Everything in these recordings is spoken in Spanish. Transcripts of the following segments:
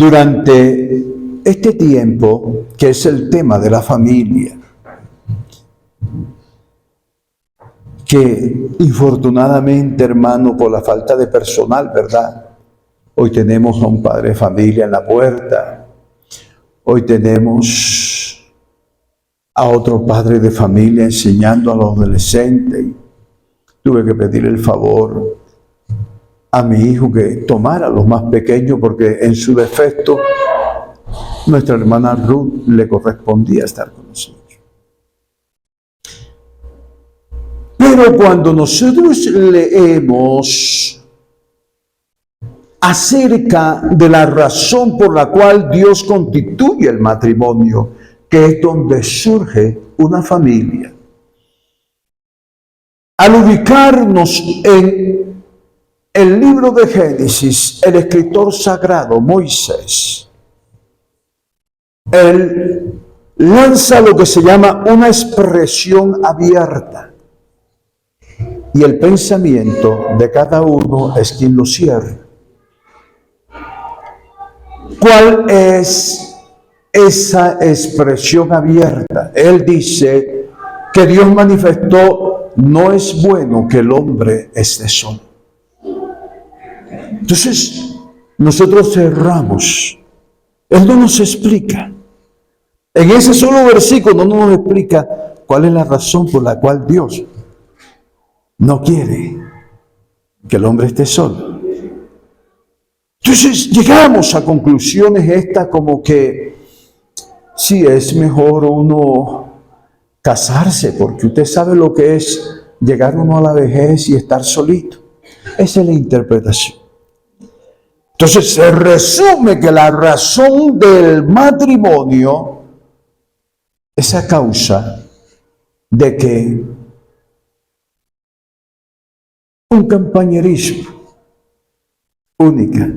Durante este tiempo, que es el tema de la familia, que infortunadamente, hermano, por la falta de personal, ¿verdad? Hoy tenemos a un padre de familia en la puerta. Hoy tenemos a otro padre de familia enseñando a los adolescentes. Tuve que pedir el favor a mi hijo que tomara a los más pequeños porque en su defecto nuestra hermana Ruth le correspondía estar con nosotros. Pero cuando nosotros leemos acerca de la razón por la cual Dios constituye el matrimonio, que es donde surge una familia, al ubicarnos en el libro de Génesis, el escritor sagrado Moisés, él lanza lo que se llama una expresión abierta. Y el pensamiento de cada uno es quien lo cierra. ¿Cuál es esa expresión abierta? Él dice que Dios manifestó, no es bueno que el hombre esté solo. Entonces, nosotros cerramos. Él no nos explica. En ese solo versículo no nos explica cuál es la razón por la cual Dios no quiere que el hombre esté solo. Entonces llegamos a conclusiones estas como que sí es mejor uno casarse, porque usted sabe lo que es llegar uno a la vejez y estar solito. Esa es la interpretación. Entonces se resume que la razón del matrimonio es a causa de que un compañerismo única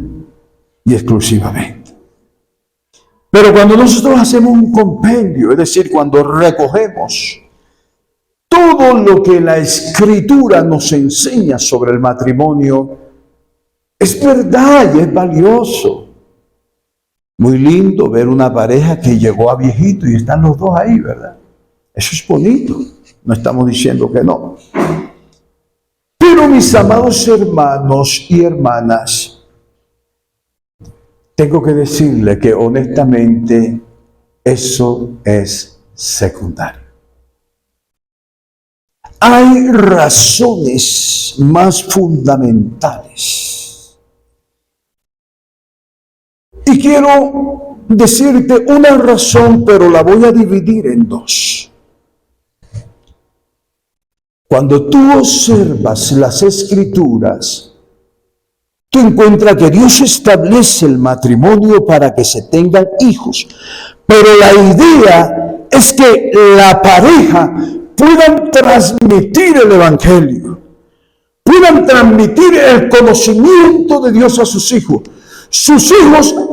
y exclusivamente. Pero cuando nosotros hacemos un compendio, es decir, cuando recogemos todo lo que la Escritura nos enseña sobre el matrimonio, es verdad y es valioso. Muy lindo ver una pareja que llegó a viejito y están los dos ahí, ¿verdad? Eso es bonito, no estamos diciendo que no. Pero mis amados hermanos y hermanas, tengo que decirle que honestamente eso es secundario. Hay razones más fundamentales. Y quiero decirte una razón, pero la voy a dividir en dos. Cuando tú observas las Escrituras, tú encuentras que Dios establece el matrimonio para que se tengan hijos. Pero la idea es que la pareja puedan transmitir el Evangelio, puedan transmitir el conocimiento de Dios a sus hijos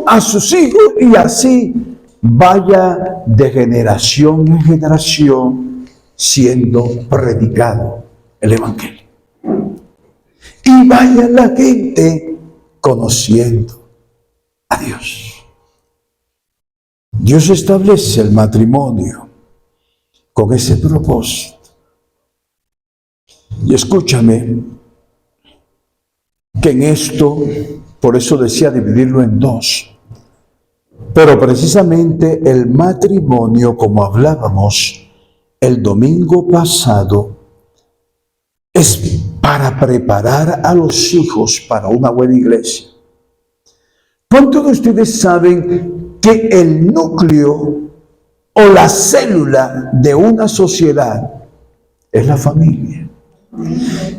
a sus hijos, y así vaya de generación en generación siendo predicado el Evangelio. Y vaya la gente conociendo a Dios. Dios establece el matrimonio con ese propósito. Y escúchame, que en esto, por eso decía dividirlo en dos, pero precisamente el matrimonio, como hablábamos el domingo pasado, es para preparar a los hijos para una buena iglesia. ¿Cuántos de ustedes saben que el núcleo o la célula de una sociedad es la familia?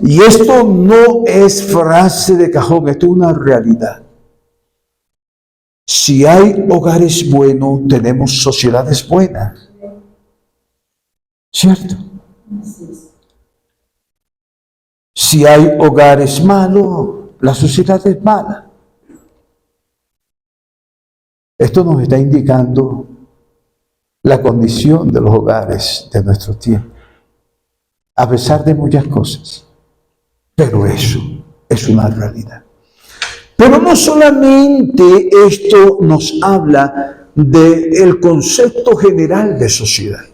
Y esto no es frase de cajón, esto es una realidad. Si hay hogares buenos, tenemos sociedades buenas. ¿Cierto? Si hay hogares malos, la sociedad es mala. Esto nos está indicando la condición de los hogares de nuestro tiempo, a pesar de muchas cosas. Pero eso es una realidad. Pero no solamente esto nos habla del concepto general de sociedad,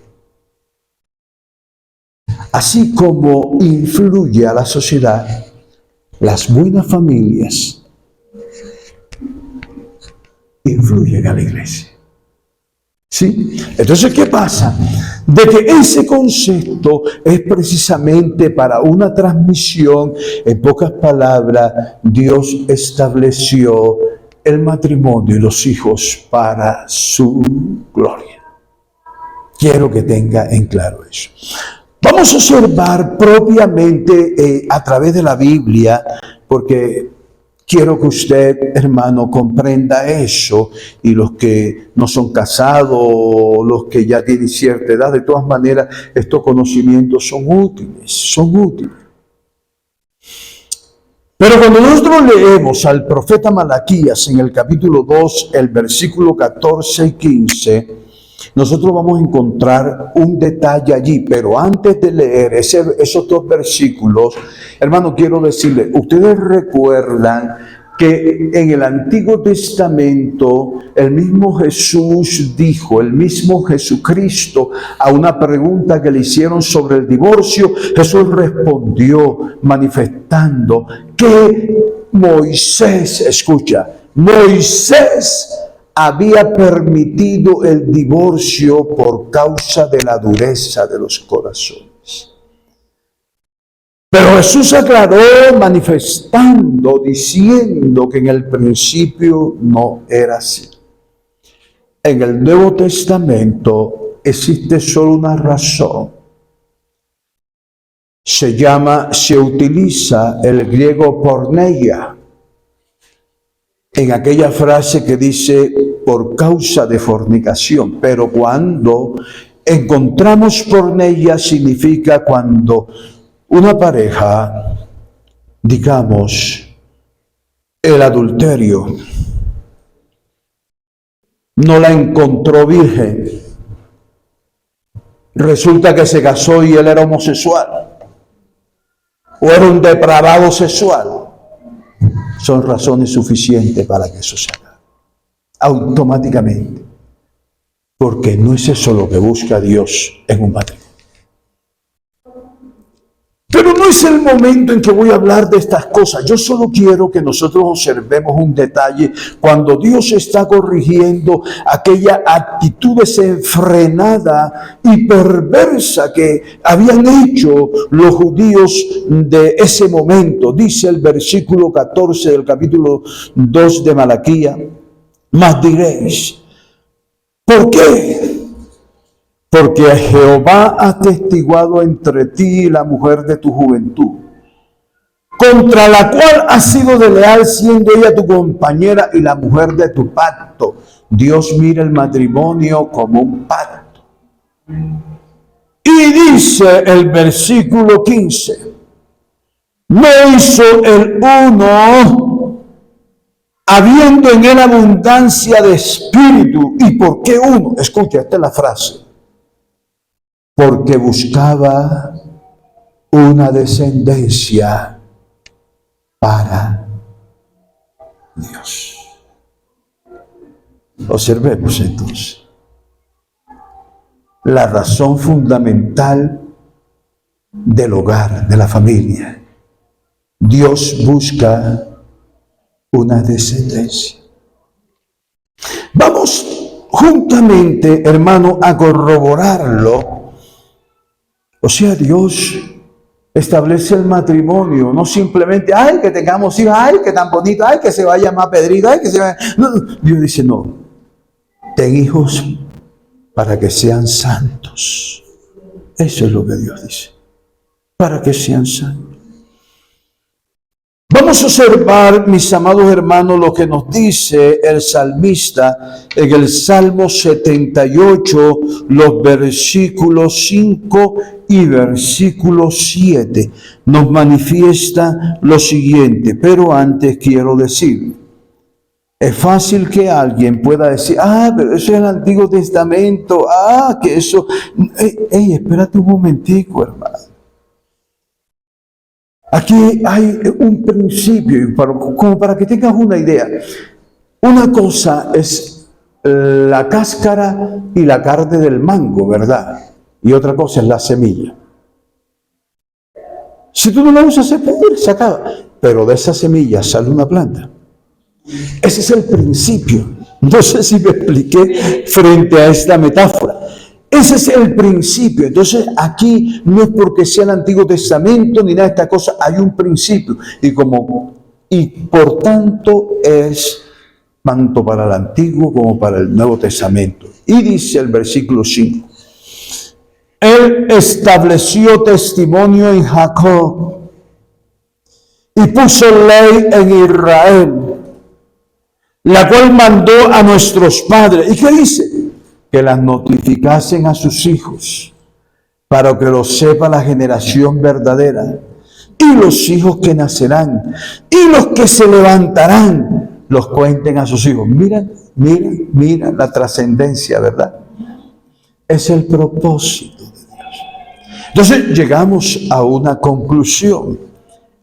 así como influye a la sociedad las buenas familias, influyen a la iglesia. ¿Sí? Entonces, ¿qué pasa? De que ese concepto es precisamente para una transmisión. En pocas palabras, Dios estableció el matrimonio y los hijos para su gloria. Quiero que tenga en claro eso. Vamos a observar propiamente a través de la Biblia, porque quiero que usted, hermano, comprenda eso, y los que no son casados, los que ya tienen cierta edad, de todas maneras, estos conocimientos son útiles. Pero cuando nosotros leemos al profeta Malaquías en el capítulo 2, el versículo 14 y 15, nosotros vamos a encontrar un detalle allí. Pero antes de leer esos dos versículos, hermano, quiero decirle, ustedes recuerdan que en el Antiguo Testamento el mismo Jesús dijo, el mismo Jesucristo, a una pregunta que le hicieron sobre el divorcio, Jesús respondió manifestando que Moisés, escucha, Moisés había permitido el divorcio por causa de la dureza de los corazones. Pero Jesús aclaró manifestando, diciendo que en el principio no era así. En el Nuevo Testamento existe solo una razón. Se utiliza el griego porneia en aquella frase que dice por causa de fornicación. Pero cuando encontramos porneia significa cuando una pareja, digamos, el adulterio, no la encontró virgen, resulta que se casó y él era homosexual, o era un depravado sexual, son razones suficientes para que eso se haga automáticamente, porque no es eso lo que busca Dios en un matrimonio. Pero no es el momento en que voy a hablar de estas cosas. Yo solo quiero que nosotros observemos un detalle cuando Dios está corrigiendo aquella actitud desenfrenada y perversa que habían hecho los judíos de ese momento. Dice el versículo 14 del capítulo 2 de Malaquías: mas diréis, ¿por qué? Porque Jehová ha testiguado entre ti y la mujer de tu juventud, contra la cual has sido desleal, siendo ella tu compañera y la mujer de tu pacto. Dios mira el matrimonio como un pacto. Y dice el versículo 15, no hizo el uno, habiendo en él abundancia de espíritu. ¿Y por qué uno? Escucha, esta es la frase. Porque buscaba una descendencia para Dios. Observemos entonces la razón fundamental del hogar, de la familia. Dios busca una descendencia. Vamos juntamente, hermano, a corroborarlo. O sea, Dios establece el matrimonio, no simplemente, ay, que tengamos hijos, ay, que tan bonito, ay, que se vaya más Pedrito, ay, que se vaya. No, Dios dice, no, ten hijos para que sean santos. Eso es lo que Dios dice, para que sean santos. Vamos a observar, mis amados hermanos, lo que nos dice el salmista en el Salmo 78, los versículos 5 y versículo 7. Nos manifiesta lo siguiente, pero antes quiero decir, es fácil que alguien pueda decir, pero eso es el Antiguo Testamento, que eso... Espérate un momentico, hermano. Aquí hay un principio, como para que tengas una idea. Una cosa es la cáscara y la carne del mango, ¿verdad? Y otra cosa es la semilla. Si tú no la usas, se pudre, se acaba. Pero de esa semilla sale una planta. Ese es el principio. No sé si me expliqué frente a esta metáfora. Ese es el principio. Entonces aquí no es porque sea el Antiguo Testamento ni nada de esta cosa, hay un principio. Y por tanto es tanto para el Antiguo como para el Nuevo Testamento. Y dice el versículo 5. Él estableció testimonio en Jacob y puso ley en Israel, la cual mandó a nuestros padres. ¿Y qué dice? Que las notificasen a sus hijos, para que lo sepa la generación verdadera, y los hijos que nacerán, y los que se levantarán, los cuenten a sus hijos. Mira la trascendencia, ¿verdad? Es el propósito de Dios. Entonces llegamos a una conclusión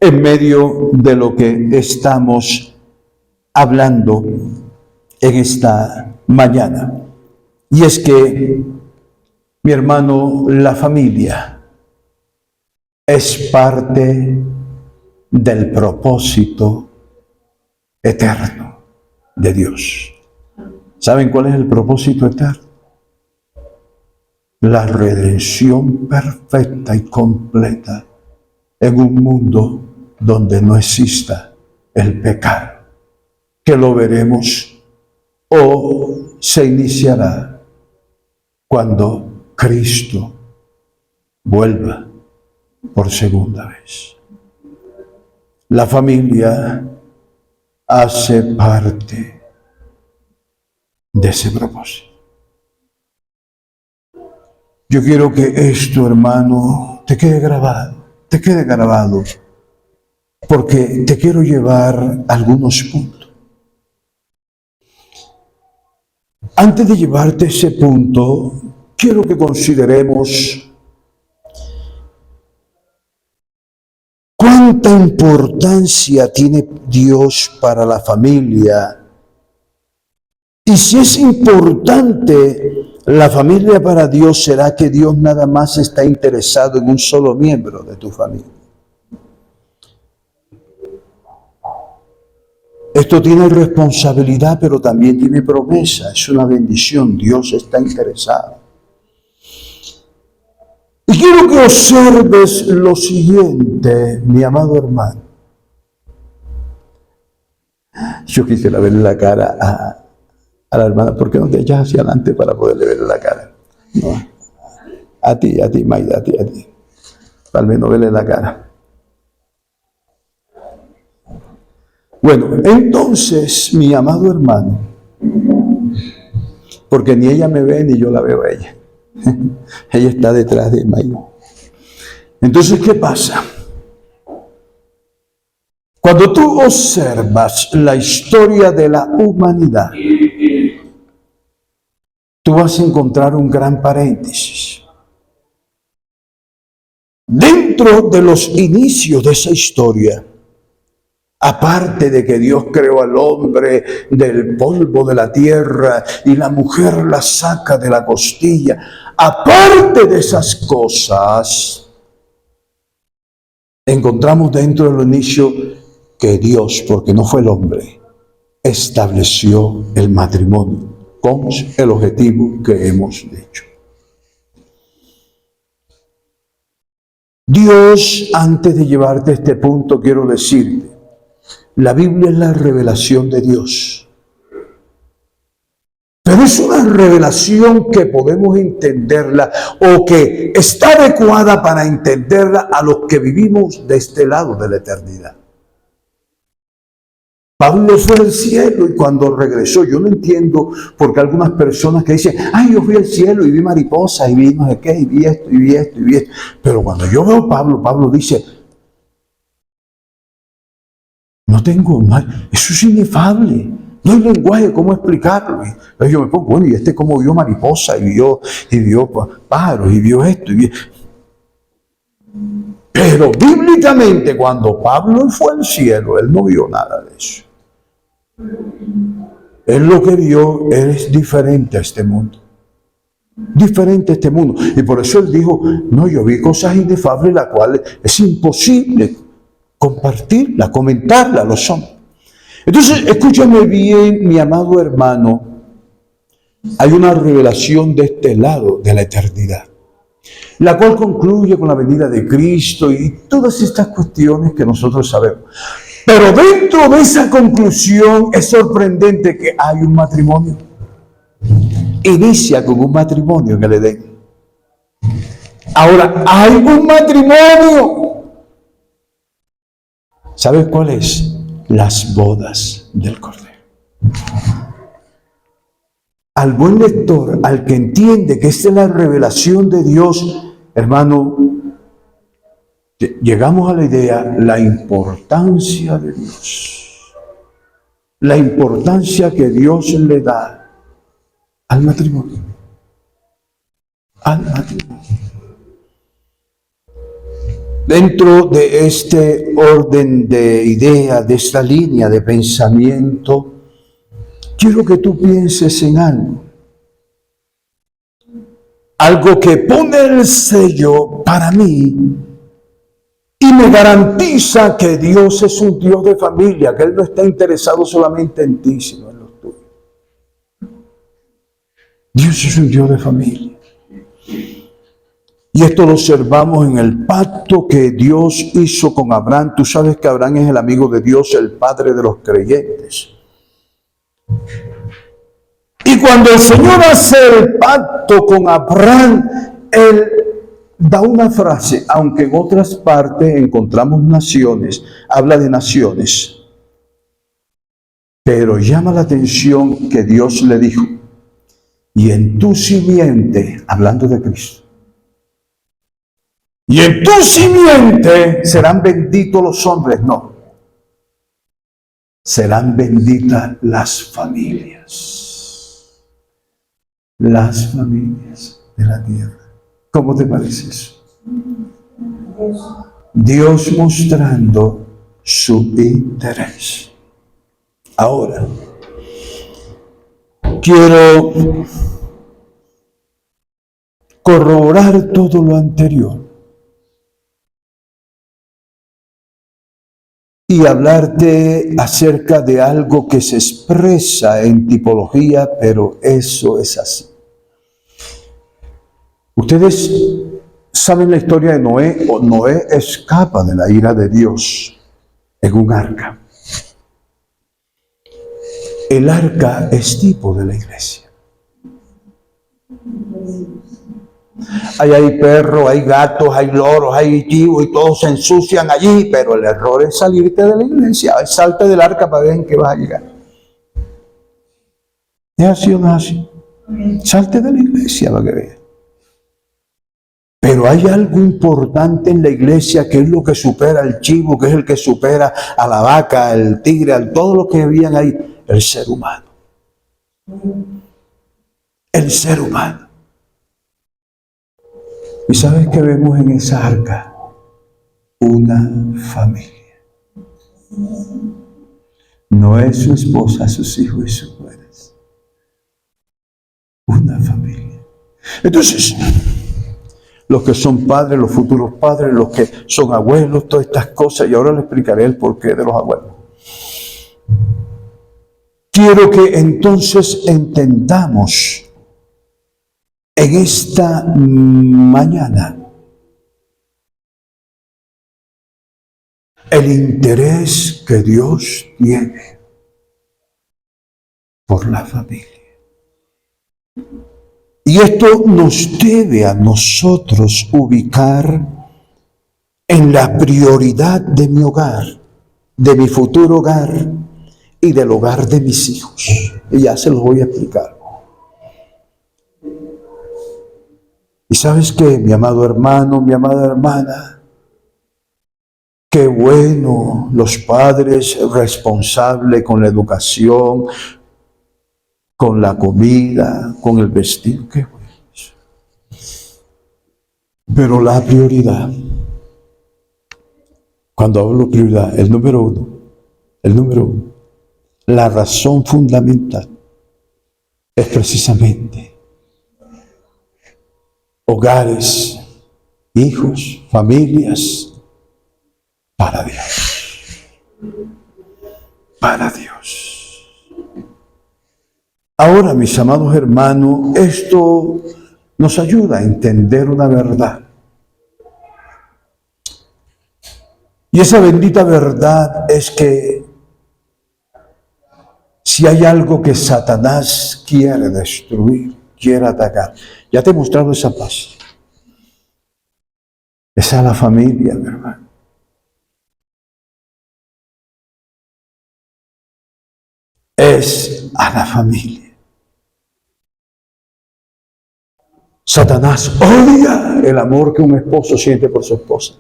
en medio de lo que estamos hablando en esta mañana. Y es que, mi hermano, la familia es parte del propósito eterno de Dios. ¿Saben cuál es el propósito eterno? La redención perfecta y completa en un mundo donde no exista el pecado, que lo veremos o se iniciará cuando Cristo vuelva por segunda vez. La familia hace parte de ese propósito. Yo quiero que esto, hermano, te quede grabado, porque te quiero llevar a algunos puntos. Antes de llevarte a ese punto, quiero que consideremos cuánta importancia tiene Dios para la familia. Y si es importante la familia para Dios, ¿será que Dios nada más está interesado en un solo miembro de tu familia? Esto tiene responsabilidad, pero también tiene promesa. Es una bendición. Dios está interesado. Y quiero que observes lo siguiente, mi amado hermano. Yo quisiera verle la cara a la hermana. ¿Por qué no te echas hacia adelante para poderle ver la cara? No. A ti, Maida, a ti. Al menos verle la cara. Bueno, entonces, mi amado hermano, porque ni ella me ve ni yo la veo a ella. Ella está detrás de Maida. Entonces, ¿qué pasa? Cuando tú observas la historia de la humanidad, tú vas a encontrar un gran paréntesis. Dentro de los inicios de esa historia, aparte de que Dios creó al hombre del polvo de la tierra y la mujer la saca de la costilla, aparte de esas cosas, encontramos dentro del inicio que Dios, porque no fue el hombre, estableció el matrimonio con el objetivo que hemos dicho. Dios, antes de llevarte a este punto, quiero decirte, la Biblia es la revelación de Dios. Pero es una revelación que podemos entenderla o que está adecuada para entenderla a los que vivimos de este lado de la eternidad. Pablo fue al cielo y cuando regresó, yo no entiendo porque algunas personas que dicen, ay, yo fui al cielo y vi mariposas y vi no sé qué, y vi esto, y vi esto, y vi esto. Pero cuando yo veo a Pablo dice, eso es inefable. No hay lenguaje cómo explicarlo. Entonces yo me pongo, bueno, y cómo vio mariposa, y vio pájaros, y vio esto, y vio... Pero bíblicamente, cuando Pablo fue al cielo, él no vio nada de eso. Él lo que vio es diferente a este mundo. Diferente a este mundo. Y por eso él dijo, no, yo vi cosas inefables las cuales es imposible compartirlas, comentarlas a los hombres. Entonces, escúchame bien, mi amado hermano, hay una revelación de este lado de la eternidad, la cual concluye con la venida de Cristo y todas estas cuestiones que nosotros sabemos. Pero dentro de esa conclusión es sorprendente que hay un matrimonio. Inicia con un matrimonio en el Edén. Ahora, hay un matrimonio. ¿Sabes cuál es? Las bodas del Cordero. Al buen lector, al que entiende que esta es la revelación de Dios, hermano, llegamos a la idea, la importancia de Dios. La importancia que Dios le da al matrimonio. Al matrimonio. Dentro de este orden de ideas, de esta línea de pensamiento, quiero que tú pienses en algo. Algo que pone el sello para mí y me garantiza que Dios es un Dios de familia, que Él no está interesado solamente en ti, sino en los tuyos. Dios es un Dios de familia. Y esto lo observamos en el pacto que Dios hizo con Abraham. Tú sabes que Abraham es el amigo de Dios, el padre de los creyentes. Y cuando el Señor hace el pacto con Abraham, Él da una frase, aunque en otras partes encontramos naciones, habla de naciones. Pero llama la atención que Dios le dijo, y en tu simiente, hablando de Cristo, y en tu simiente serán benditos los hombres, no. Serán benditas las familias. Las familias de la tierra. ¿Cómo te parece eso? Dios mostrando su interés. Ahora, quiero corroborar todo lo anterior y hablarte acerca de algo que se expresa en tipología, pero eso es así. Ustedes saben la historia de Noé. Noé escapa de la ira de Dios en un arca. El arca es tipo de la iglesia. Ahí hay perros, hay gatos, hay loros, hay chivos y todos se ensucian allí, pero el error es salirte de la iglesia. Salte del arca para ver en qué vas a llegar. ¿Es así o no es así? Salte de la iglesia para que veas. Pero hay algo importante en la iglesia que es lo que supera al chivo, que es el que supera a la vaca, al tigre, a todo lo que habían ahí, el ser humano. El ser humano. ¿Y sabes qué vemos en esa arca? Una familia. No es su esposa, sus hijos y sus mujeres. Una familia. Entonces, los que son padres, los futuros padres, los que son abuelos, todas estas cosas, y ahora les explicaré el porqué de los abuelos. Quiero que entonces entendamos en esta mañana el interés que Dios tiene por la familia. Y esto nos debe a nosotros ubicar en la prioridad de mi hogar, de mi futuro hogar y del hogar de mis hijos. Y ya se los voy a explicar. Y sabes qué, mi amado hermano, mi amada hermana, qué bueno los padres responsables con la educación, con la comida, con el vestido, qué bueno. Pero la prioridad Cuando hablo prioridad, el número uno, la razón fundamental es precisamente hogares, hijos, familias, para Dios. Para Dios. Ahora, mis amados hermanos, esto nos ayuda a entender una verdad. Y esa bendita verdad es que si hay algo que Satanás quiere destruir, quiere atacar, ya te he mostrado esa paz. Esa es la familia, mi hermano. Es a la familia. Satanás odia el amor que un esposo siente por su esposa.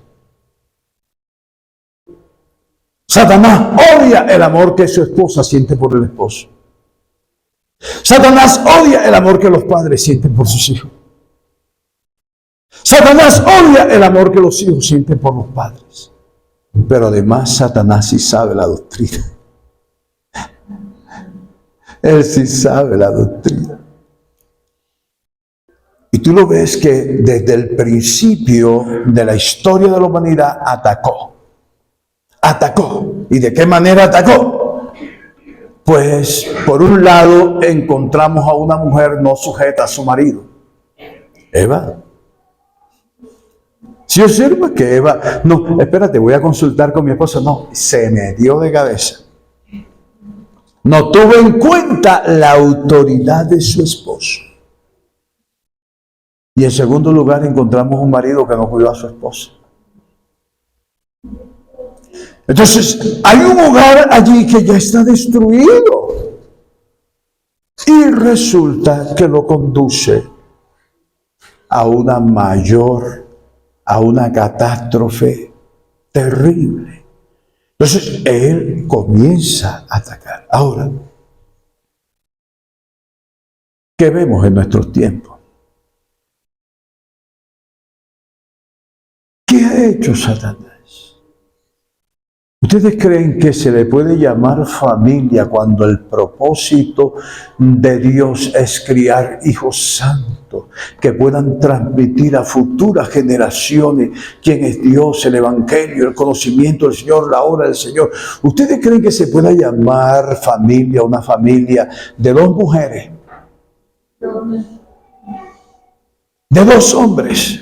Satanás odia el amor que su esposa siente por el esposo. Satanás odia el amor que los padres sienten por sus hijos. Satanás odia el amor que los hijos sienten por los padres. Pero además Satanás sí sabe la doctrina. Él sí sabe la doctrina. Y tú lo ves que desde el principio de la historia de la humanidad atacó. ¿Y de qué manera atacó? Pues por un lado encontramos a una mujer no sujeta a su marido. Eva. Si observa que Eva, no, espérate, voy a consultar con mi esposa. No, se metió de cabeza. No tuvo en cuenta la autoridad de su esposo. Y en segundo lugar encontramos un marido que no cuidó a su esposa. Entonces, hay un hogar allí que ya está destruido. Y resulta que lo conduce a una catástrofe terrible. Entonces, él comienza a atacar. Ahora, ¿qué vemos en nuestros tiempos? ¿Qué ha hecho Satanás? ¿Ustedes creen que se le puede llamar familia cuando el propósito de Dios es criar hijos santos que puedan transmitir a futuras generaciones quién es Dios, el Evangelio, el conocimiento del Señor, la obra del Señor? ¿Ustedes creen que se pueda llamar familia una familia de dos mujeres? ¿De dos hombres?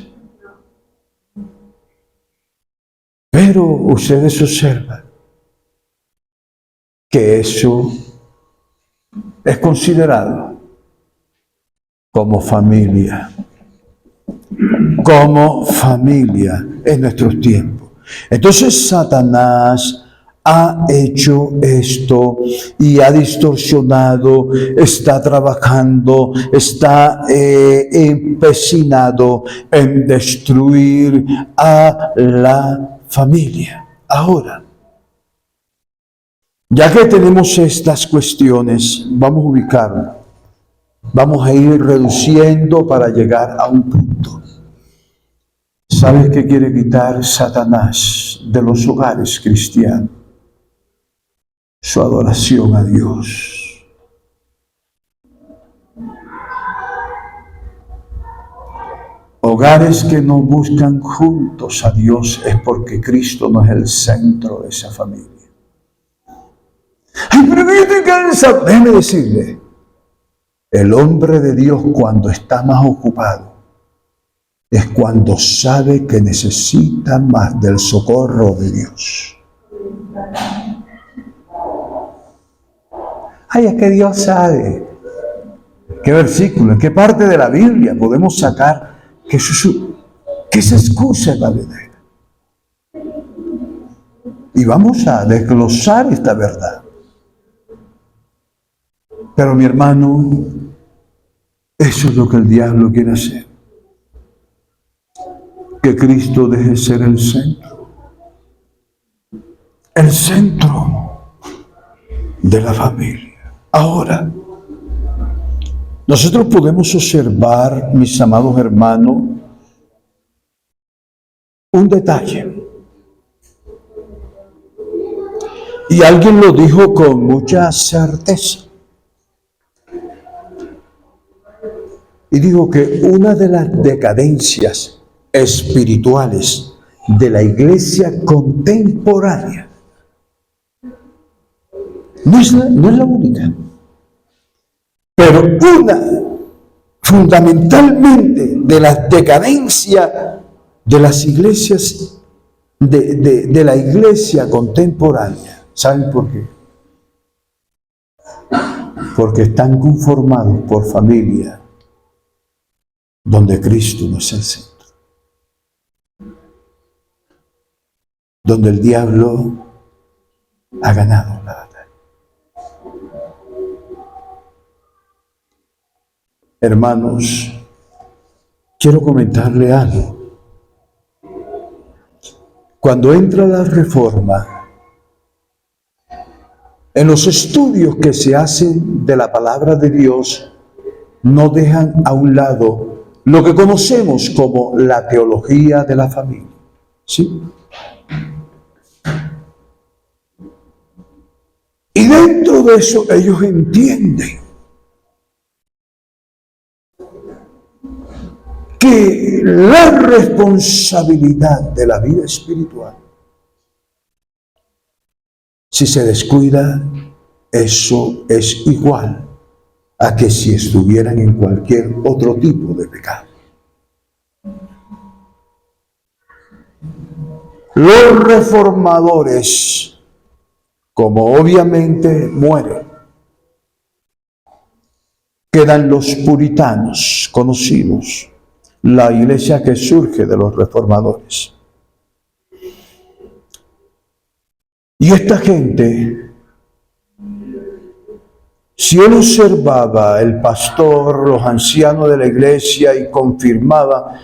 Pero ustedes observan que eso es considerado como familia en nuestros tiempos. Entonces Satanás ha hecho esto y ha distorsionado, está trabajando, está empecinado en destruir a la familia. Ahora, ya que tenemos estas cuestiones, vamos a ubicarnos. Vamos a ir reduciendo para llegar a un punto. ¿Sabes qué quiere quitar Satanás de los hogares cristianos? Su adoración a Dios. Hogares que no buscan juntos a Dios es porque Cristo no es el centro de esa familia. ¡Ay, pero que yo estoy cansado! Déjeme decirle, el hombre de Dios cuando está más ocupado es cuando sabe que necesita más del socorro de Dios. Ay, es que Dios sabe. ¿Qué versículo, en qué parte de la Biblia podemos sacar que esa excusa es valedera? Y vamos a desglosar esta verdad. Pero mi hermano, eso es lo que el diablo quiere hacer. Que Cristo deje de ser el centro. El centro de la familia. Ahora, nosotros podemos observar, mis amados hermanos, un detalle. Y alguien lo dijo con mucha certeza. Y dijo que una de las decadencias espirituales de la iglesia contemporánea no es la única, pero una fundamentalmente de la decadencia de las iglesias, de la iglesia contemporánea. ¿Saben por qué? Porque están conformados por familia donde Cristo no es el centro, donde el diablo ha ganado la batalla. Hermanos, quiero comentarle algo. Cuando entra la reforma, en los estudios que se hacen de la palabra de Dios, no dejan a un lado lo que conocemos como la teología de la familia. ¿Sí? Y dentro de eso ellos entienden que la responsabilidad de la vida espiritual, si se descuida, eso es igual a que si estuvieran en cualquier otro tipo de pecado. Los reformadores, como obviamente mueren, quedan los puritanos conocidos, la iglesia que surge de los reformadores. Y esta gente, si él observaba, el pastor, los ancianos de la iglesia, y confirmaba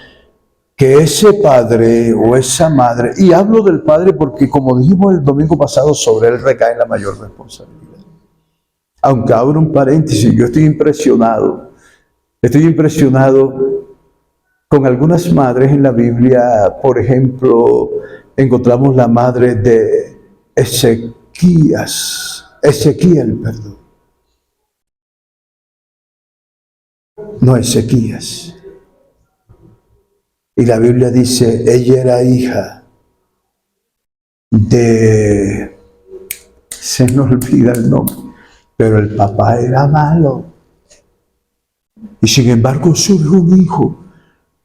que ese padre o esa madre, y hablo del padre porque como dijimos el domingo pasado, sobre él recae la mayor responsabilidad. Aunque abro un paréntesis, yo estoy impresionado con algunas madres en la Biblia. Por ejemplo, encontramos la madre de Ezequiel. No, Ezequías. Y la Biblia dice, ella era hija de, se me olvida el nombre, pero el papá era malo. Y sin embargo surge un hijo,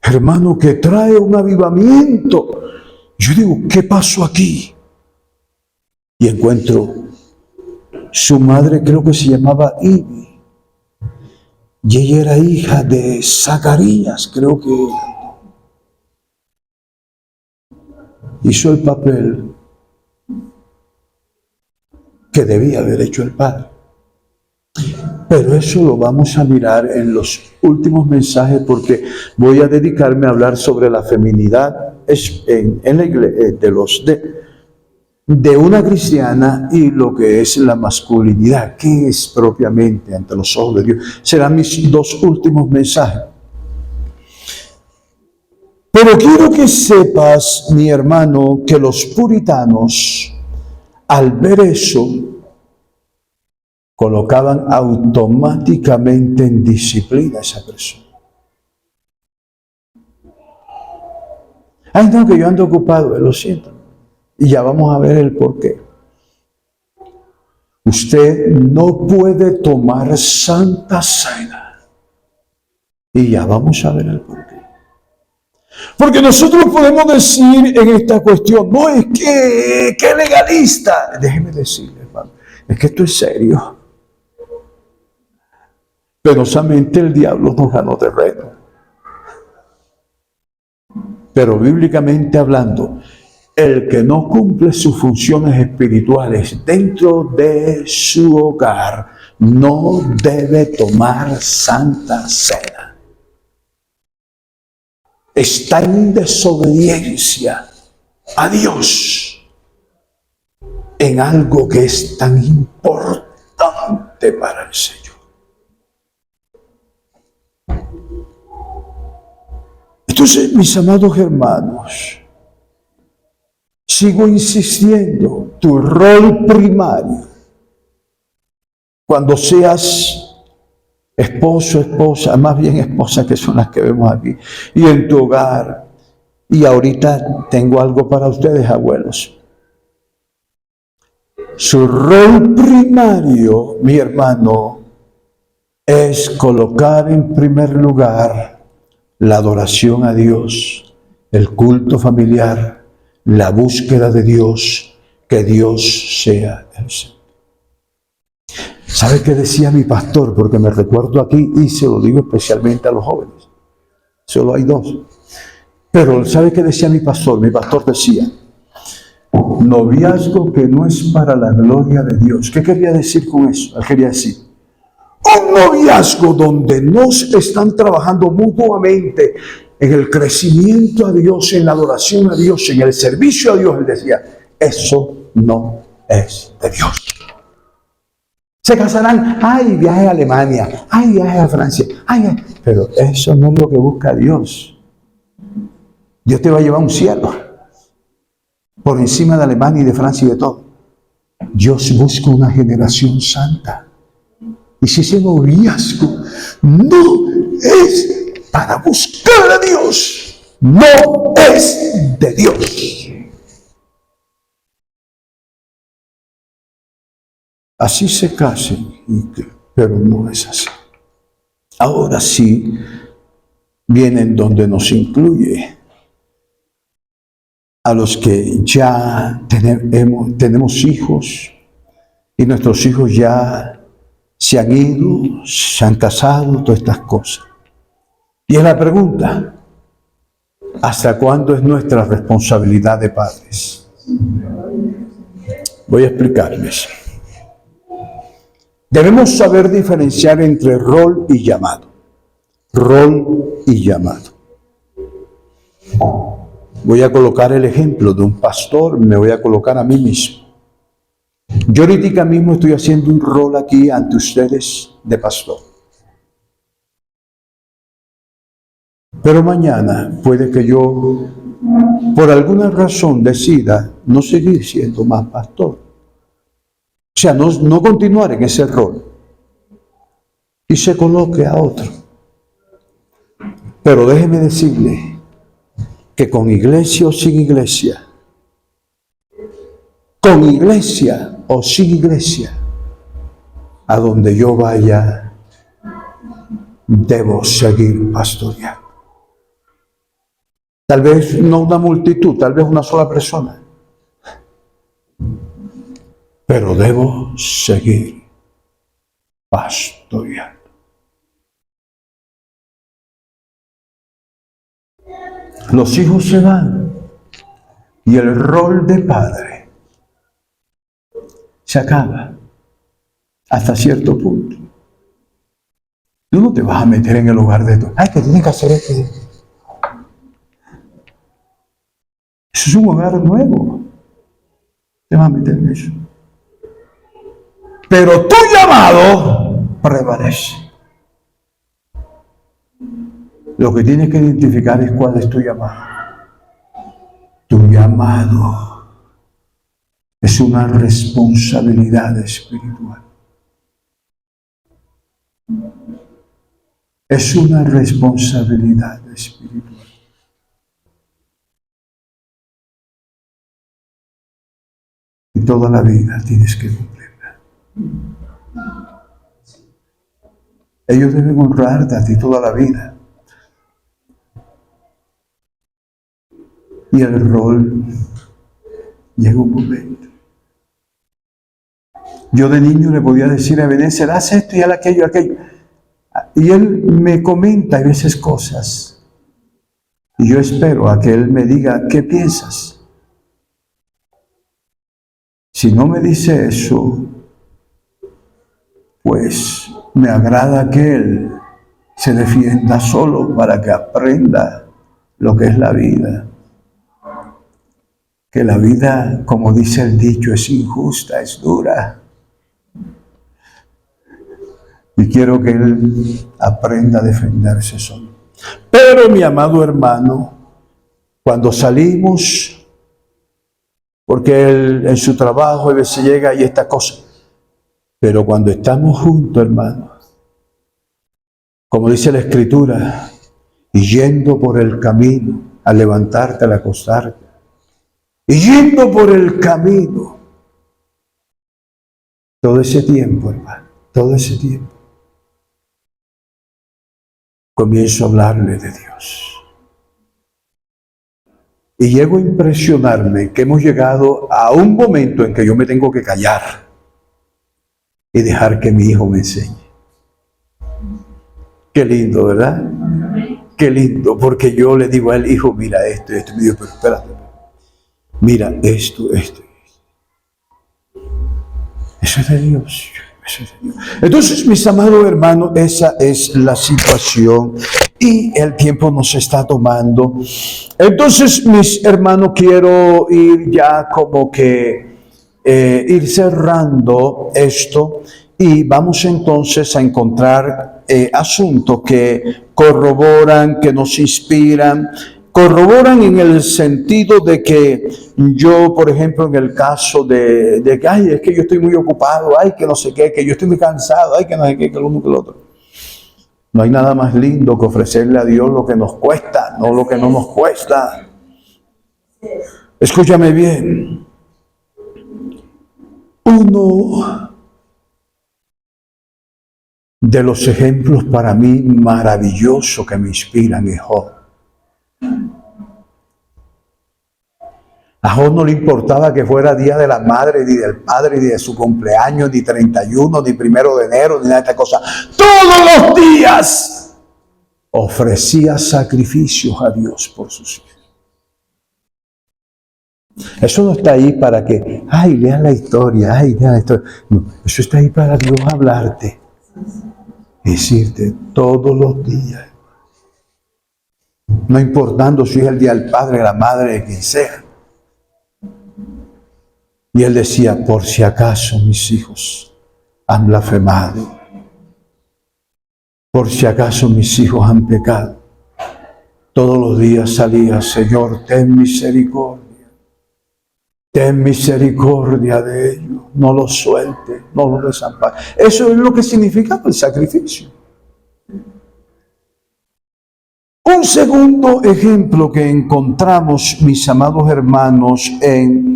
hermano, que trae un avivamiento. Yo digo, ¿qué pasó aquí? Y encuentro, su madre creo que se llamaba Ibi, y ella era hija de Zacarías, creo que era. Hizo el papel que debía haber hecho el padre. Pero eso lo vamos a mirar en los últimos mensajes, porque voy a dedicarme a hablar sobre la feminidad en la iglesia, de una cristiana, y lo que es la masculinidad, que es propiamente ante los ojos de Dios. Serán mis dos últimos mensajes. Pero quiero que sepas, mi hermano, que los puritanos, al ver eso, colocaban automáticamente en disciplina a esa persona. Ay, no, que yo ando ocupado, lo siento. Y ya vamos a ver el porqué. Usted no puede tomar santa cena. Y ya vamos a ver el porqué. Porque nosotros podemos decir en esta cuestión, no es que legalista. Déjeme decirle, hermano, es que esto es serio. Penosamente el diablo nos ganó terreno. Pero bíblicamente hablando, el que no cumple sus funciones espirituales dentro de su hogar no debe tomar santa cena. Está en desobediencia a Dios en algo que es tan importante para el Señor. Entonces, mis amados hermanos, si sigo insistiendo, tu rol primario, cuando seas esposo, esposa, más bien esposa, que son las que vemos aquí, y en tu hogar, y ahorita tengo algo para ustedes, abuelos. Su rol primario, mi hermano, es colocar en primer lugar la adoración a Dios, el culto familiar, la búsqueda de Dios, que Dios sea el Señor. ¿Sabe qué decía mi pastor? Porque me recuerdo aquí y se lo digo especialmente a los jóvenes. Solo hay dos. Pero ¿sabe qué decía mi pastor? Mi pastor decía, noviazgo que no es para la gloria de Dios. ¿Qué quería decir con eso? Él quería decir, un noviazgo donde no están trabajando mutuamente en el crecimiento a Dios, en la adoración a Dios, en el servicio a Dios. Él decía, eso no es de Dios. Se casarán, ay, viaje a Alemania, ay, viaje a Francia, ay, pero eso no es lo que busca Dios. Dios te va a llevar a un cielo, por encima de Alemania y de Francia y de todo. Dios busca una generación santa. Y si ese noviazgo no es para buscar a Dios, no es de Dios. Así se casen, pero no es así. Ahora sí vienen donde nos incluye a los que ya tenemos hijos y nuestros hijos ya se han ido, se han casado, todas estas cosas. Y es la pregunta, ¿hasta cuándo es nuestra responsabilidad de padres? Voy a explicarles. Debemos saber diferenciar entre rol y llamado. Rol y llamado. Voy a colocar el ejemplo de un pastor, me voy a colocar a mí mismo. Yo ahorita mismo estoy haciendo un rol aquí ante ustedes de pastor. Pero mañana puede que yo, por alguna razón, decida no seguir siendo más pastor. O sea, no continuar en ese rol. Y se coloque a otro. Pero déjeme decirle que con iglesia o sin iglesia, con iglesia o sin iglesia, a donde yo vaya, debo seguir pastoreando. Tal vez no una multitud, tal vez una sola persona, pero debo seguir pastoreando. Los hijos se van y el rol de padre se acaba hasta cierto punto. Tú no te vas a meter en el hogar de tu... Ay, que tienes que hacer esto. Eso es un hogar nuevo. Te vas a meter en eso. Pero tu llamado prevalece. Lo que tienes que identificar es cuál es tu llamado. Tu llamado es una responsabilidad espiritual. Es una responsabilidad espiritual. Y toda la vida tienes que cumplirla. Ellos deben honrarte a ti toda la vida. Y el rol llega un momento. Yo de niño le podía decir a Ebenezer, haz esto y haz aquello, aquello. Y él me comenta a veces cosas. Y yo espero a que él me diga, ¿qué piensas? Si no me dice eso, pues me agrada que él se defienda solo para que aprenda lo que es la vida. Que la vida, como dice el dicho, es injusta, es dura. Y quiero que él aprenda a defenderse solo. Pero mi amado hermano, cuando salimos porque él en su trabajo a veces llega y esta cosa. Pero cuando estamos juntos, hermanos, como dice la Escritura, y yendo por el camino, al levantarte, al acostarte, y yendo por el camino, todo ese tiempo, hermano, todo ese tiempo, comienzo a hablarle de Dios. Y llego a impresionarme que hemos llegado a un momento en que yo me tengo que callar y dejar que mi hijo me enseñe. Qué lindo, ¿verdad? Qué lindo, porque yo le digo a él, hijo, mira esto, esto. Me dijo, pero espérate, mira esto. Eso es de Dios. Eso es de Dios. Entonces, mis amados hermanos, esa es la situación y el tiempo nos está tomando. Entonces, mis hermanos, quiero ir ya como que ir cerrando esto y vamos entonces a encontrar asuntos que corroboran, que nos inspiran, corroboran en el sentido de que yo, por ejemplo, en el caso de que, ay, es que yo estoy muy ocupado, ay, que no sé qué, que yo estoy muy cansado, ay, que no sé qué, que lo uno que lo otro. No hay nada más lindo que ofrecerle a Dios lo que nos cuesta, no lo que no nos cuesta. Escúchame bien. Uno de los ejemplos para mí maravillosos que me inspiran es Job. A Job no le importaba que fuera día de la madre, ni del padre, ni de su cumpleaños, ni 31, ni 1 de enero, ni nada de esta cosa. Todos los días ofrecía sacrificios a Dios por sus hijos. Eso no está ahí para que, ay, lean la historia, ay, lean la historia. No, eso está ahí para Dios hablarte. Decirte todos los días. No importando si es el día del padre, de la madre, de quien sea. Y él decía, por si acaso mis hijos han blasfemado, por si acaso mis hijos han pecado. Todos los días salía, Señor, ten misericordia de ellos, no los suelte, no los desampare. Eso es lo que significaba el sacrificio. Un segundo ejemplo que encontramos, mis amados hermanos, en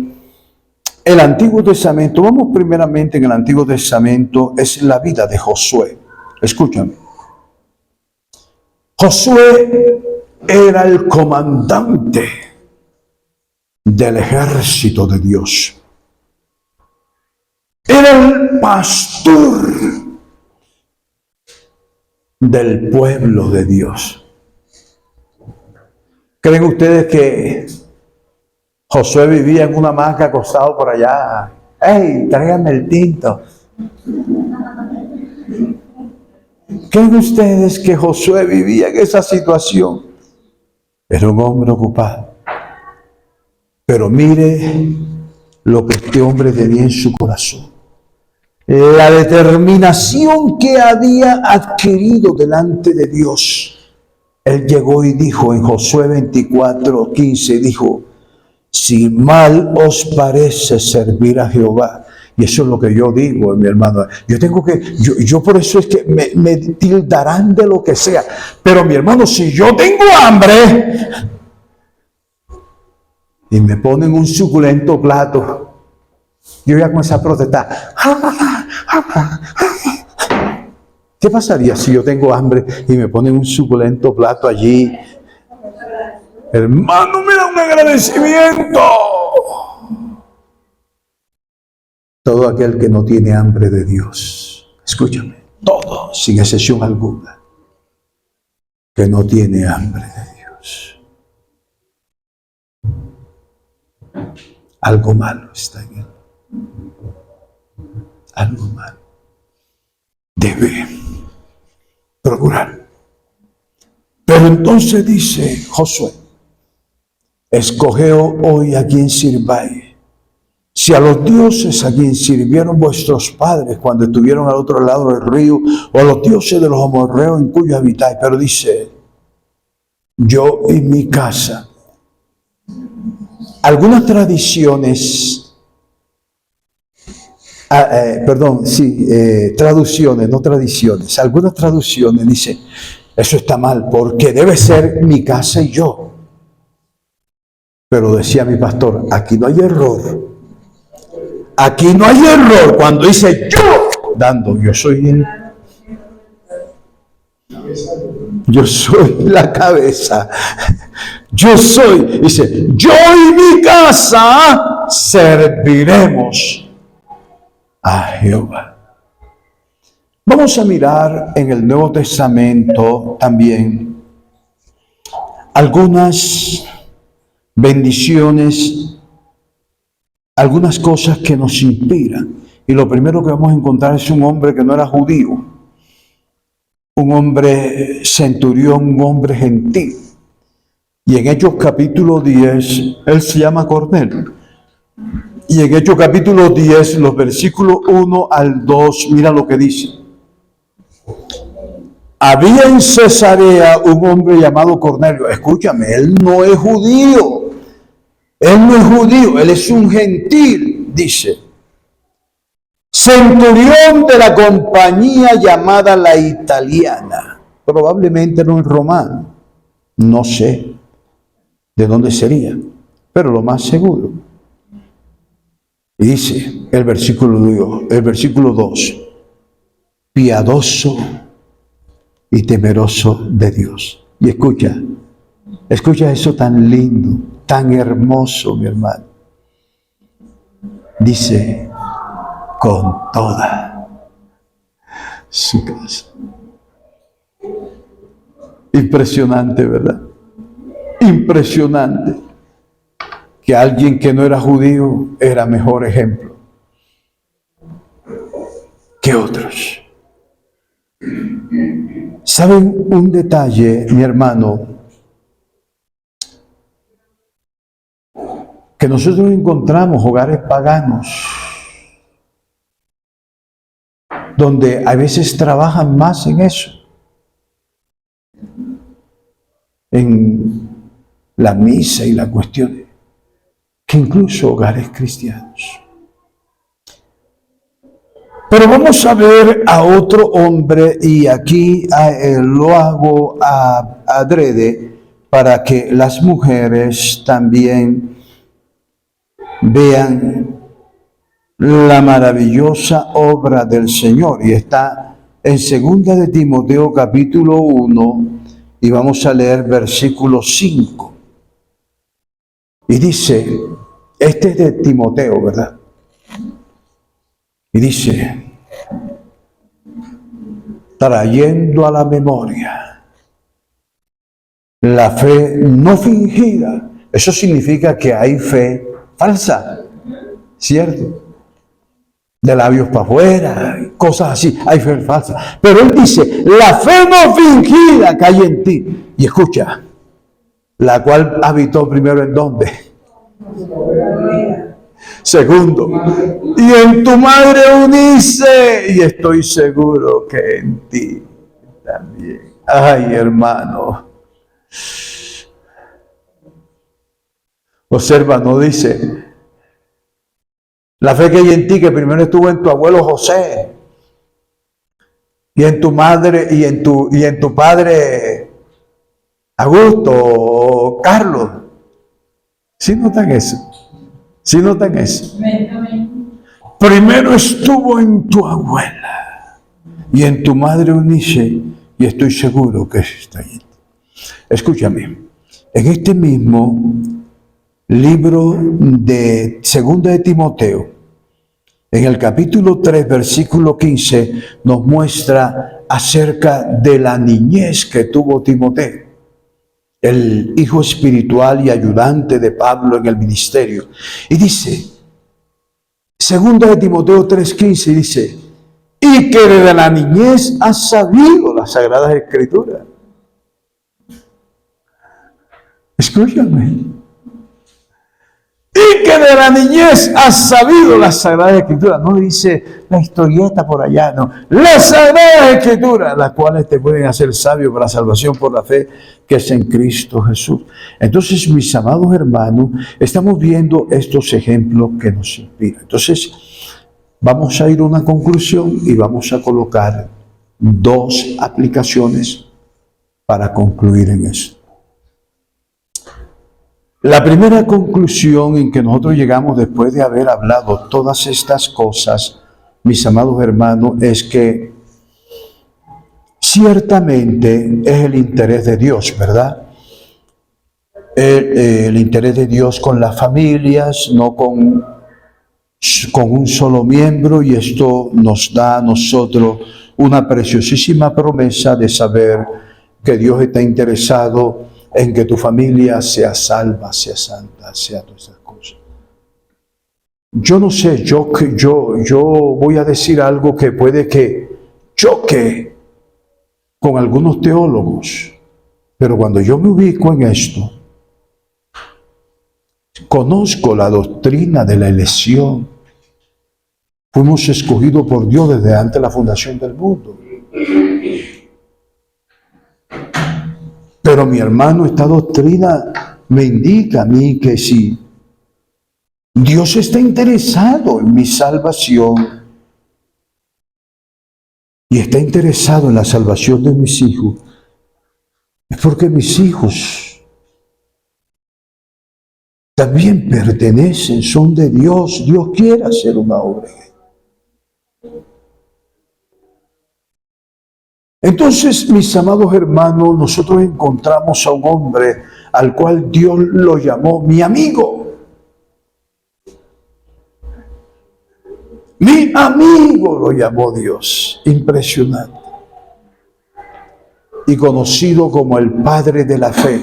el Antiguo Testamento, vamos primeramente en el Antiguo Testamento, es la vida de Josué. Escúchame. Josué era el comandante del ejército de Dios. Era el pastor del pueblo de Dios. ¿Creen ustedes que Josué vivía en una hamaca acostado por allá? ¡Ey, tráigame el tinto! ¿Creen ustedes que Josué vivía en esa situación? Era un hombre ocupado. Pero mire lo que este hombre tenía en su corazón. La determinación que había adquirido delante de Dios. Él llegó y dijo en Josué 24:15, dijo, si mal os parece servir a Jehová. Y eso es lo que yo digo, mi hermano. Yo por eso es que me tildarán de lo que sea. Pero mi hermano, si yo tengo hambre y me ponen un suculento plato, yo ya comienzo a protestar. ¿Qué pasaría si yo tengo hambre y me ponen un suculento plato allí? Hermano, me da un agradecimiento. Todo aquel que no tiene hambre de Dios, escúchame, todo, sin excepción alguna, que no tiene hambre de Dios, algo malo está en él. Algo malo. Debe procurar. Pero entonces dice Josué, escogeos hoy a quien sirváis. Si a los dioses a quien sirvieron vuestros padres cuando estuvieron al otro lado del río, o a los dioses de los amorreos en cuyos habitáis. Pero dice, yo y mi casa algunas tradiciones, traducciones, no tradiciones, algunas traducciones dicen, eso está mal, porque debe ser mi casa y yo. Pero decía mi pastor, aquí no hay error. Aquí no hay error cuando dice yo, yo soy la cabeza. Yo soy, dice, yo y mi casa serviremos a Jehová. Vamos a mirar en el Nuevo Testamento también algunas bendiciones, algunas cosas que nos inspiran. Y lo primero que vamos a encontrar es un hombre que no era judío, un hombre centurión, un hombre gentil. Y en Hechos capítulo 10, él se llama Cornelio. Y en Hechos capítulo 10, los versículos 1 al 2, mira lo que dice. Había en Cesarea un hombre llamado Cornelio. Escúchame, él no es judío. Él no es judío, él es un gentil, dice. Centurión de la compañía llamada la italiana. Probablemente no es romano. No sé de dónde sería, pero lo más seguro. Y dice el versículo 2, piadoso y temeroso de Dios. Y escucha eso tan lindo, tan hermoso, mi hermano. Dice, con toda su casa. Impresionante, ¿verdad? Impresionante que alguien que no era judío era mejor ejemplo que otros. ¿Saben un detalle, mi hermano? Que nosotros encontramos hogares paganos donde a veces trabajan más en eso, en la misa y la cuestión, que incluso hogares cristianos. Pero vamos a ver a otro hombre, y aquí lo hago adrede para que las mujeres también vean la maravillosa obra del Señor. Y está en 2 de Timoteo capítulo 1, y vamos a leer versículo 5. Y dice, este es de Timoteo, ¿verdad? Y dice, trayendo a la memoria la fe no fingida. Eso significa que hay fe falsa, ¿cierto? De labios para afuera, cosas así, hay fe falsa. Pero él dice, la fe no fingida que hay en ti. Y escucha, la cual habitó primero en ¿dónde? Segundo, y en tu madre Eunice, y estoy seguro que en ti también. Ay, hermano. Observa, no dice, la fe que hay en ti, que primero estuvo en tu abuelo José, y en tu madre, y en tu padre Augusto o Carlos. ¿Sí notan eso? ¿Sí notan eso? Primero estuvo en tu abuela y en tu madre Eunice, y estoy seguro que está ahí. Escúchame, en este mismo libro de 2 de Timoteo, en el capítulo 3, versículo 15, nos muestra acerca de la niñez que tuvo Timoteo, el hijo espiritual y ayudante de Pablo en el ministerio. Y dice, 2 de Timoteo 3:15, dice, y que desde la niñez has sabido las Sagradas Escrituras. Escúchame. y que de la niñez has sabido la Sagrada Escritura. No dice la historieta por allá, no. La Sagrada Escritura, las cuales te pueden hacer sabio para la salvación por la fe que es en Cristo Jesús. Entonces, mis amados hermanos, estamos viendo estos ejemplos que nos inspiran. Entonces, vamos a ir a una conclusión y vamos a colocar dos aplicaciones para concluir en eso. La primera conclusión en que nosotros llegamos después de haber hablado todas estas cosas, mis amados hermanos, es que ciertamente es el interés de Dios, ¿verdad? El interés de Dios con las familias, no con un solo miembro, y esto nos da a nosotros una preciosísima promesa de saber que Dios está interesado en que tu familia sea salva, sea santa, sea todas esas cosas. Yo no sé, yo voy a decir algo que puede que choque con algunos teólogos, pero cuando yo me ubico en esto, conozco la doctrina de la elección. Fuimos escogidos por Dios desde antes de la fundación del mundo. Pero mi hermano, esta doctrina me indica a mí que si Dios está interesado en mi salvación y está interesado en la salvación de mis hijos, es porque mis hijos también pertenecen, son de Dios. Dios quiere hacer una obra. Entonces, mis amados hermanos, nosotros encontramos a un hombre al cual Dios lo llamó mi amigo. Mi amigo lo llamó Dios. Impresionante. Y conocido como el Padre de la Fe.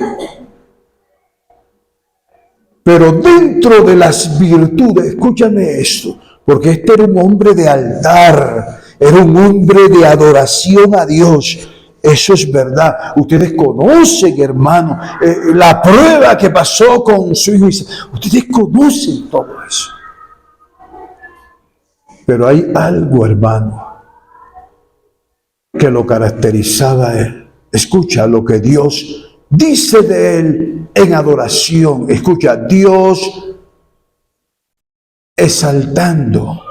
Pero dentro de las virtudes, escúchame esto, porque este era un hombre de altar, era un hombre de adoración a Dios. Eso es verdad. Ustedes conocen, hermano, la prueba que pasó con su hijo Isaac. Ustedes conocen todo eso. Pero hay algo, hermano, que lo caracterizaba a él. Escucha lo que Dios dice de él en adoración. Escucha, Dios exaltando.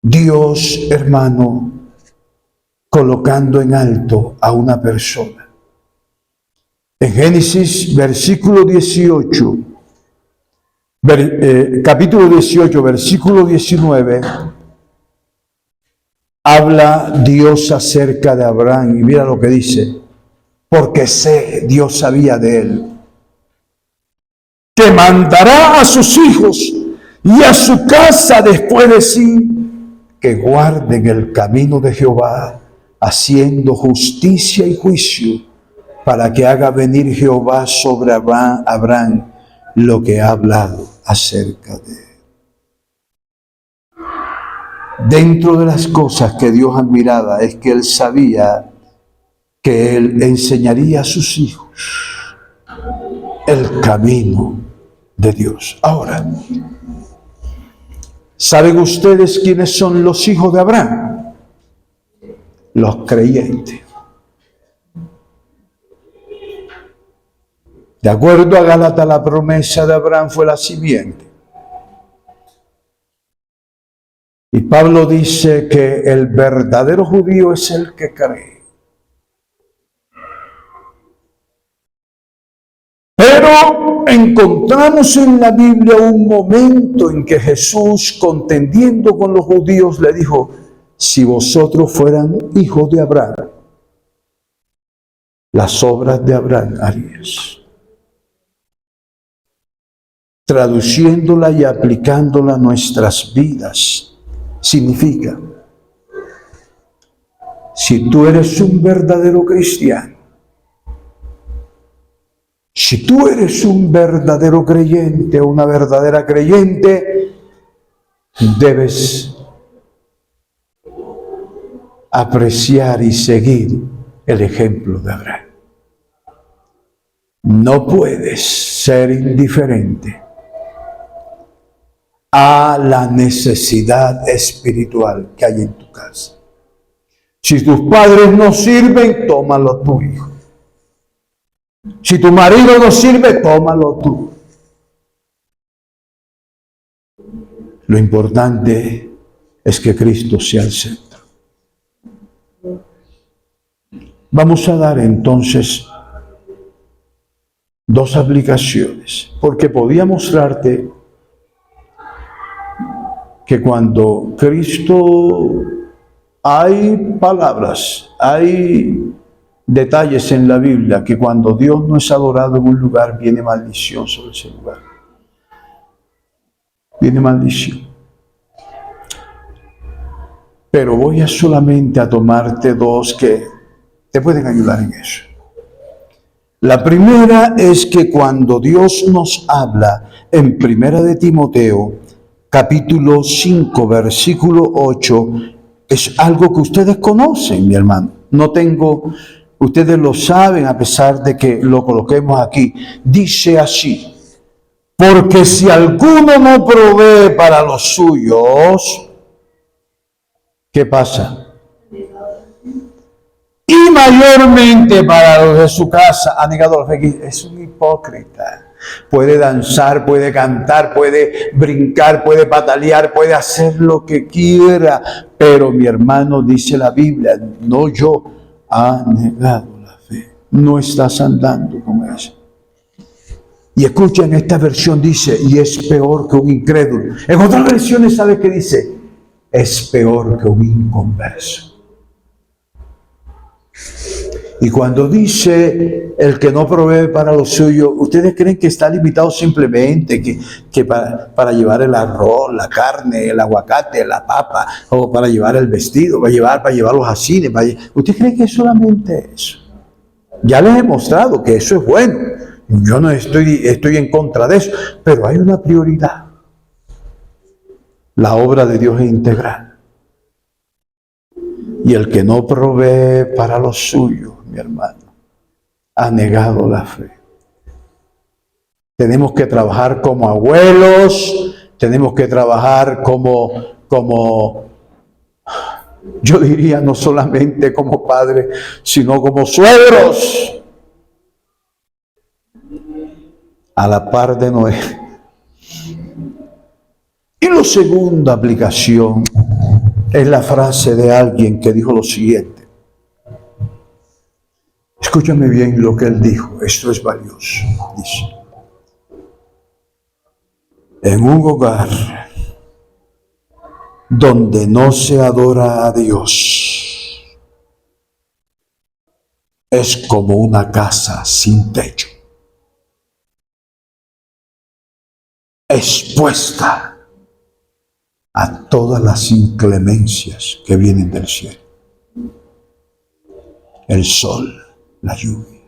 Dios, hermano, colocando en alto a una persona. En Génesis, versículo 18, capítulo 18, versículo 19, habla Dios acerca de Abraham, y mira lo que dice: porque sé, Dios sabía de él, que mandará a sus hijos y a su casa después de sí, que guarden el camino de Jehová, haciendo justicia y juicio, para que haga venir Jehová sobre Abraham lo que ha hablado acerca de él. Dentro de las cosas que Dios admiraba es que él sabía que él enseñaría a sus hijos el camino de Dios. Ahora, ¿saben ustedes quiénes son los hijos de Abraham? Los creyentes. De acuerdo a Gálatas, la promesa de Abraham fue la simiente. Y Pablo dice que el verdadero judío es el que cree. Pero encontramos en la Biblia un momento en que Jesús, contendiendo con los judíos, le dijo: si vosotros fueran hijos de Abraham, las obras de Abraham harías. Traduciéndola y aplicándola a nuestras vidas, significa: si tú eres un verdadero cristiano, si tú eres un verdadero creyente o una verdadera creyente, debes apreciar y seguir el ejemplo de Abraham. No puedes ser indiferente a la necesidad espiritual que hay en tu casa. Si tus padres no sirven, tómalo tu hijo. Si tu marido no sirve, tómalo tú. Lo importante es que Cristo sea el centro. Vamos a dar entonces dos aplicaciones, porque podía mostrarte que cuando Cristo, hay palabras, hay detalles en la Biblia que cuando Dios no es adorado en un lugar, viene maldición sobre ese lugar. Viene maldición. Pero voy a solamente a tomarte dos que te pueden ayudar en eso. La primera es que cuando Dios nos habla en Primera de Timoteo, capítulo 5, versículo 8, es algo que ustedes conocen, mi hermano. Ustedes lo saben a pesar de que lo coloquemos aquí. Dice así: porque si alguno no provee para los suyos, ¿qué pasa? Y mayormente para los de su casa, ha negado la fe. Es un hipócrita. Puede danzar, puede cantar, puede brincar, puede patalear, puede hacer lo que quiera. Pero mi hermano, dice la Biblia, no yo, ha negado la fe. No estás andando con eso. Y escucha, en esta versión dice, y es peor que un incrédulo. En otras versiones, ¿sabe qué dice? Es peor que un inconverso. Y cuando dice el que no provee para lo suyo, ¿ustedes creen que está limitado simplemente que para llevar el arroz, la carne, el aguacate, la papa, o para llevar el vestido, para llevar los asines? ¿Usted cree que es solamente eso? Ya les he mostrado que eso es bueno. Yo no estoy en contra de eso, pero hay una prioridad. La obra de Dios es integral. Y el que no provee para los suyos, mi hermano, ha negado la fe. Tenemos que trabajar como abuelos, tenemos que trabajar como yo diría, no solamente como padres, sino como suegros, a la par de Noé. Y la segunda aplicación es la frase de alguien que dijo lo siguiente. Escúchame bien lo que él dijo, esto es valioso. Dice: en un hogar donde no se adora a Dios, es como una casa sin techo, expuesta a todas las inclemencias que vienen del cielo. El sol, la lluvia.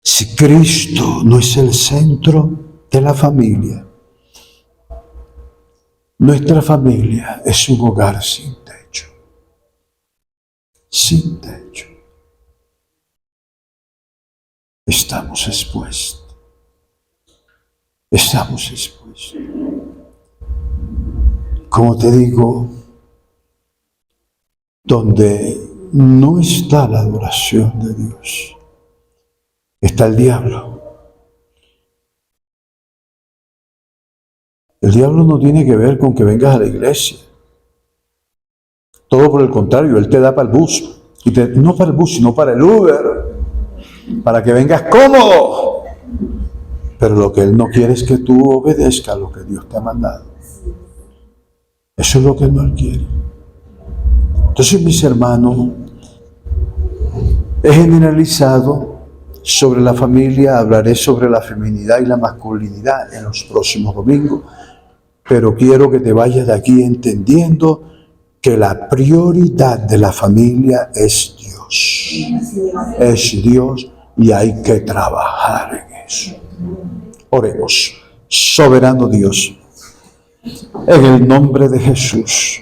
Si Cristo no es el centro de la familia, nuestra familia es un hogar sin techo. Sin techo. Estamos expuestos. Estamos expuestos. Como te digo, donde no está la adoración de Dios, está el diablo. El diablo no tiene que ver con que vengas a la iglesia. Todo por el contrario, él te da para el bus. No para el bus, sino para el Uber. Para que vengas cómodo. Pero lo que él no quiere es que tú obedezcas a lo que Dios te ha mandado. Eso es lo que él no quiere. Entonces, mis hermanos, he generalizado sobre la familia, hablaré sobre la feminidad y la masculinidad en los próximos domingos, pero quiero que te vayas de aquí entendiendo que la prioridad de la familia es Dios. Es Dios y hay que trabajar en eso. Oremos. Soberano Dios, en el nombre de Jesús,